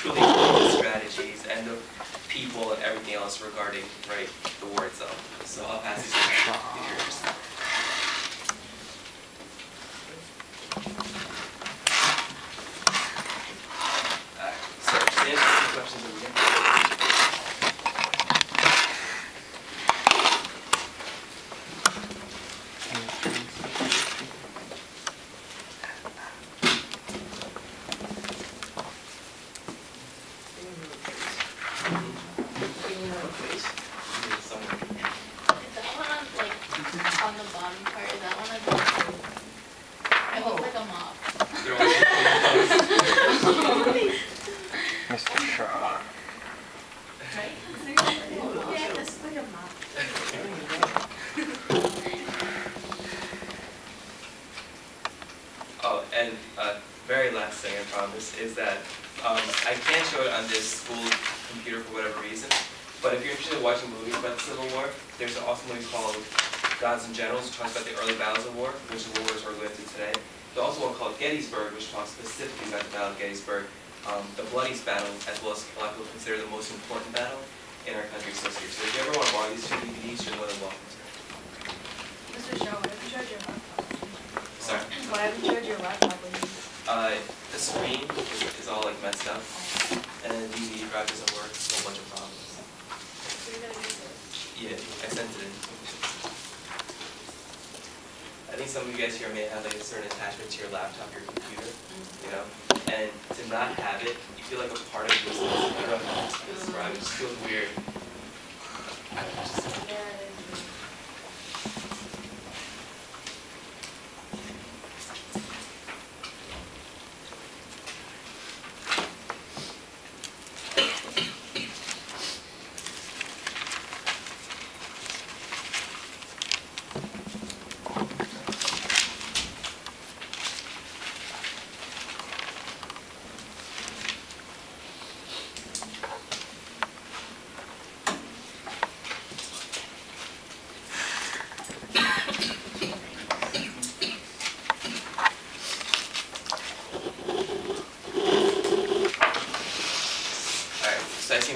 truly the strategies and the people and everything else regarding, right, the war itself. So I'll pass these to you if you're interested. So just answer some questions that we get. Mr. Shah. Yeah, that's like a mop. Oh, and very last thing I promise is that I can't show it on this school computer for whatever reason, but if you're interested in watching movies about the Civil War, there's an awesome movie called Gods and Generals, which talks about the early battles of war, which is the wars we're going through today. There's also one called Gettysburg, which talks specifically about the Battle of Gettysburg, the bloodiest battle, as well as a lot of people consider the most important battle in our country's history. So if you ever want to borrow these two DVDs, you're more than welcome to. Mr. Shah, why haven't you charged your laptop? Sorry? Why haven't you charged your laptop when you... The screen is all like messed up, and then the DVD drive doesn't work, so a bunch of problems. So you're gonna use it? Yeah, I sent it in. I think some of you guys here may have like a certain attachment to your laptop, your computer, you know, and to not have it, you feel like a part of it was missing. I don't know how to describe it. It just feels weird. Yeah, it is.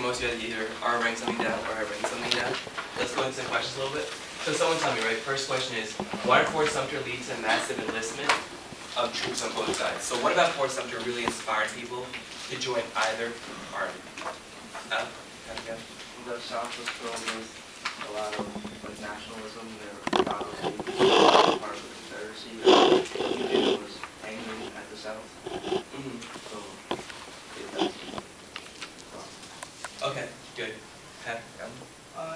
Most of you guys either are writing something down or have written something down. Let's go into the questions a little bit. So someone tell me, right, first question is, why did Fort Sumter lead to massive enlistment of troops on both sides? So what about Fort Sumter really inspired people to join either army? The South was filled with a lot of like nationalism. They were proud of being part of the Confederacy. The Union was angry at the South. So it Okay, good.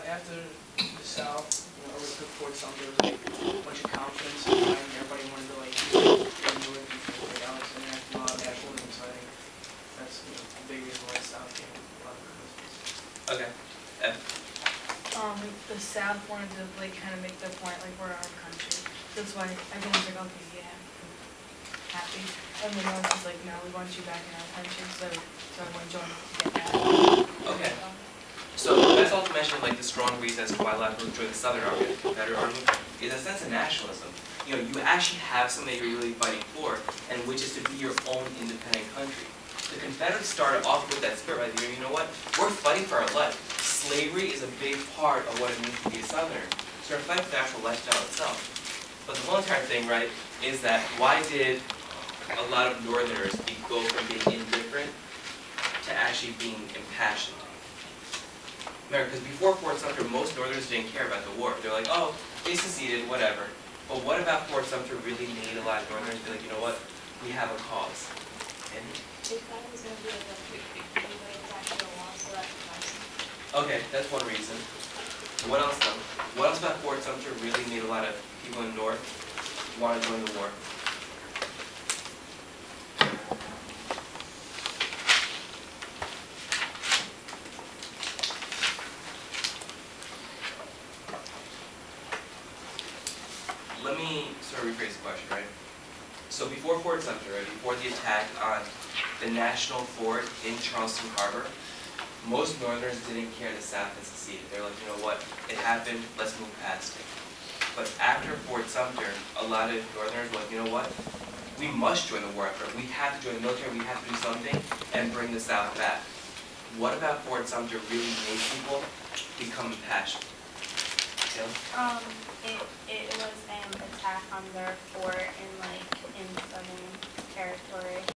After the South, overtook Fort Sumter, there was like a bunch of confidence and everybody wanted to like go into it and like Alex and a lot of nationalism, so I think that's a big reason why the South came a lot of Christmas. Okay. The South wanted to like kind of make the point like we're our country. That's why everyone's like, okay, yeah, happy. And the North was like, no, we want you back in our country, so everyone joined to get that. Okay. So that's also mentioned like the strong reason as to why a lot of people join the Southern Army, the Confederate Army, is a sense of nationalism. You know, you actually have something that you're really fighting for, and which is to be your own independent country. The Confederates started off with that spirit, right? You know what? We're fighting for our life. Slavery is a big part of what it means to be a Southerner. So we're fighting for the actual lifestyle itself. But the whole entire thing, right, is that why did a lot of Northerners go from being indifferent to actually being impassioned? Remember, because before Fort Sumter, most Northerners didn't care about the war. They're like, oh, they seceded, whatever. But what about Fort Sumter really made a lot of Northerners be like, you know what, we have a cause? And They thought it was going to be like a big actual law, so that's nice. okay, that's one reason. What else though? What else about Fort Sumter really made a lot of people in the North want to join the war? Let me sort of rephrase the question, right? So before Fort Sumter, right, before the attack on the National Fort in Charleston Harbor, most Northerners didn't care the South had seceded. They're like, you know what, it happened, let's move past it. But after Fort Sumter, a lot of Northerners were like, you know what, we must join the war effort. We have to join the military. We have to do something and bring the South back. What about Fort Sumter really made people become impassioned? Taylor? It was an attack on their fort in southern territory.